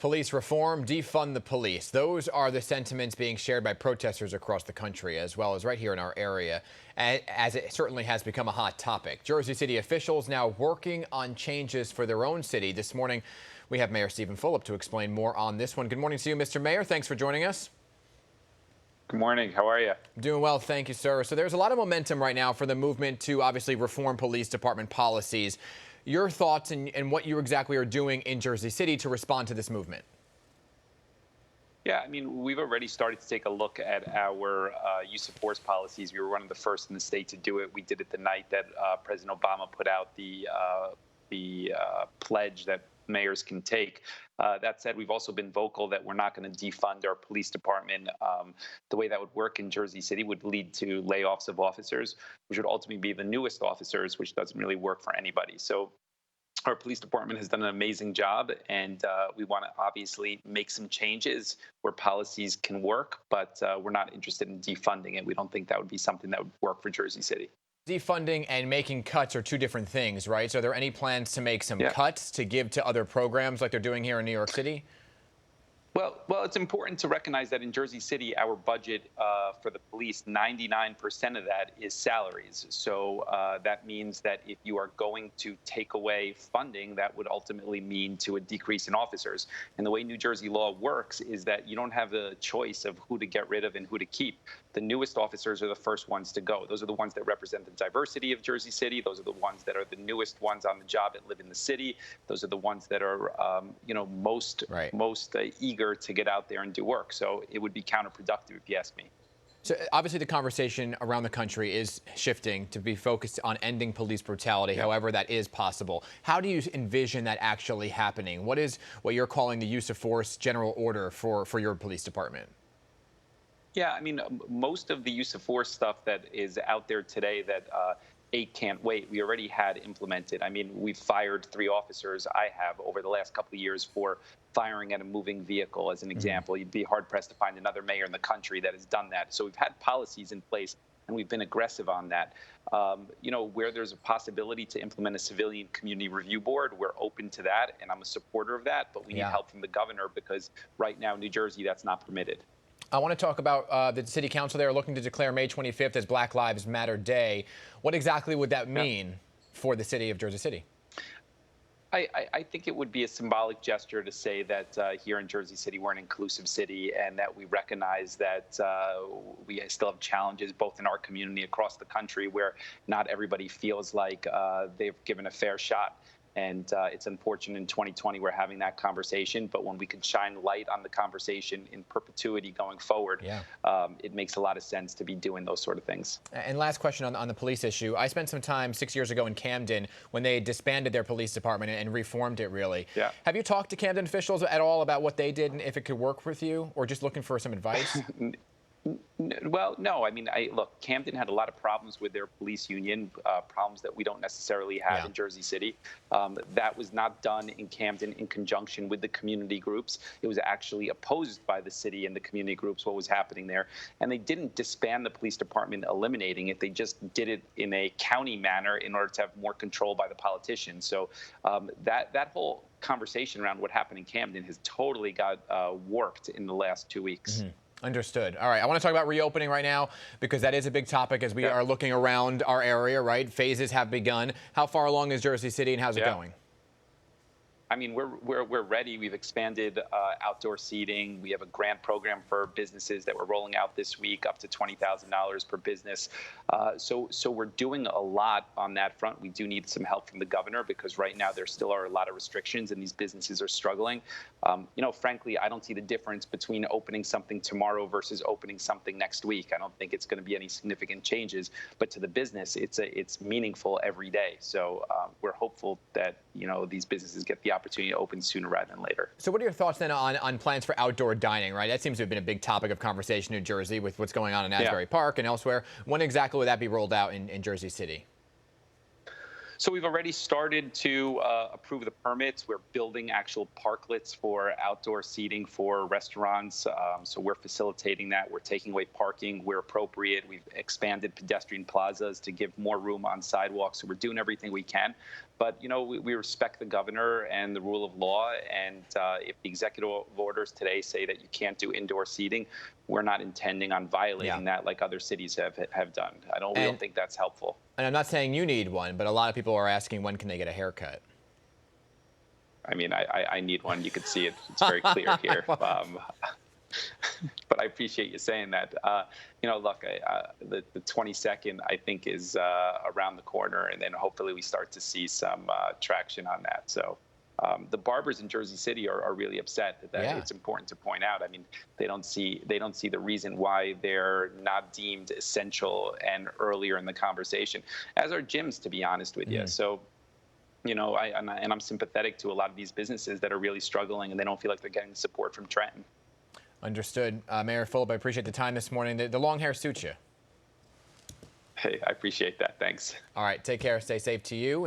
Police reform, defund the police. Those are the sentiments being shared by protesters across the country, as well as right here in our area, as it certainly has become a hot topic. Jersey City officials now working on changes for their own city. This morning, we have Mayor Stephen Fulop to explain more on this one. Good morning to you, Mr. Mayor. Thanks for joining us. Good morning. How are you? Doing well, thank you, sir. So there's a lot of momentum right now for the movement to obviously reform police department policies. Your thoughts and what you exactly are doing in Jersey City to respond to this movement? Yeah, I mean, we've already started to take a look at our use of force policies. We were one of the first in the state to do it. We did it the night that President Obama put out the pledge that mayors can take. That said, we've also been vocal that we're not going to defund our police department. The way that would work in Jersey City would lead to layoffs of officers, which would ultimately be the newest officers, which doesn't really work for anybody. So our police department has done an amazing job, and we want to obviously make some changes where policies can work, but we're not interested in defunding it. We don't think that would be something that would work for Jersey City. Defunding and making cuts are two different things, right? So are there any plans to make some cuts to give to other programs like they're doing here in New York City? Well, it's important to recognize that in Jersey City, our budget for the police, 99% of that is salaries. So that means that if you are going to take away funding, that would ultimately mean to a decrease in officers. And the way New Jersey law works is that you don't have a choice of who to get rid of and who to keep. The newest officers are the first ones to go. Those are the ones that represent the diversity of Jersey City. Those are the ones that are the newest ones on the job that live in the city. Those are the ones that are, most eager to get out there and do work. So it would be counterproductive if you ask me. So obviously the conversation around the country is shifting to be focused on ending police brutality, however that is possible. How do you envision that actually happening? What is what you're calling the use of force general order for your police department? Yeah, I mean, most of the use of force stuff that is out there today that 8 can't wait, we already had implemented. I mean, we've fired 3 officers, I have, over the last couple of years for firing at a moving vehicle, as an example. You'd be hard-pressed to find another mayor in the country that has done that. So we've had policies in place, and we've been aggressive on that. Where there's a possibility to implement a civilian community review board, we're open to that, and I'm a supporter of that, but we need help from the governor because right now, New Jersey, that's not permitted. I want to talk about the city council. They're looking to declare May 25th as Black Lives Matter Day. What exactly would that mean for the city of Jersey City? I think it would be a symbolic gesture to say that here in Jersey City, we're an inclusive city and that we recognize that we still have challenges both in our community across the country where not everybody feels like they've given a fair shot. And it's unfortunate in 2020 we're having that conversation, but when we can shine light on the conversation in perpetuity going forward, it makes a lot of sense to be doing those sort of things. And last question on the police issue. I spent some time 6 years ago in Camden when they disbanded their police department and reformed it, really. Have you talked to Camden officials at all about what they did and if it could work with you, or just looking for some advice? Well, no. I mean, look, Camden had a lot of problems with their police union, problems that we don't necessarily have in Jersey City. That was not done in Camden in conjunction with the community groups. It was actually opposed by the city and the community groups, what was happening there. And they didn't disband the police department, eliminating it. They just did it in a county manner in order to have more control by the politicians. So that whole conversation around what happened in Camden has totally got warped in the last 2 weeks. Understood. All right. I want to talk about reopening right now because that is a big topic as we are looking around our area, right? Phases have begun. How far along is Jersey City and how's it going? I mean, we're ready. We've expanded outdoor seating. We have a grant program for businesses that we're rolling out this week, up to $20,000 per business. So we're doing a lot on that front. We do need some help from the governor because right now there still are a lot of restrictions and these businesses are struggling. Frankly, I don't see the difference between opening something tomorrow versus opening something next week. I don't think it's going to be any significant changes, but to the business, it's meaningful every day. So we're hopeful that these businesses get the opportunity to open sooner rather than later. So what are your thoughts then on plans for outdoor dining, right? That seems to have been a big topic of conversation in New Jersey with what's going on in Asbury Park and elsewhere. When exactly would that be rolled out in Jersey City? So we've already started to approve the permits. We're building actual parklets for outdoor seating for restaurants. So we're facilitating that. We're taking away parking where appropriate. We've expanded pedestrian plazas to give more room on sidewalks. So we're doing everything we can. But, we respect the governor and the rule of law. And if the executive orders today say that you can't do indoor seating, we're not intending on violating that like other cities have done. We don't think that's helpful. And I'm not saying you need one, but a lot of people are asking when can they get a haircut? I mean, I need one. You can see it. It's very clear here. But I appreciate you saying that. Look, the 22nd, I think, is around the corner, and then hopefully we start to see some traction on that. So the barbers in Jersey City are really upset that it's important to point out. I mean, they don't see the reason why they're not deemed essential and earlier in the conversation, as are gyms, to be honest with you. So, I'm sympathetic to a lot of these businesses that are really struggling and they don't feel like they're getting support from Trenton. Understood. Mayor Fulop, I appreciate the time this morning. The long hair suits you. Hey, I appreciate that. Thanks. All right, take care. Stay safe to you.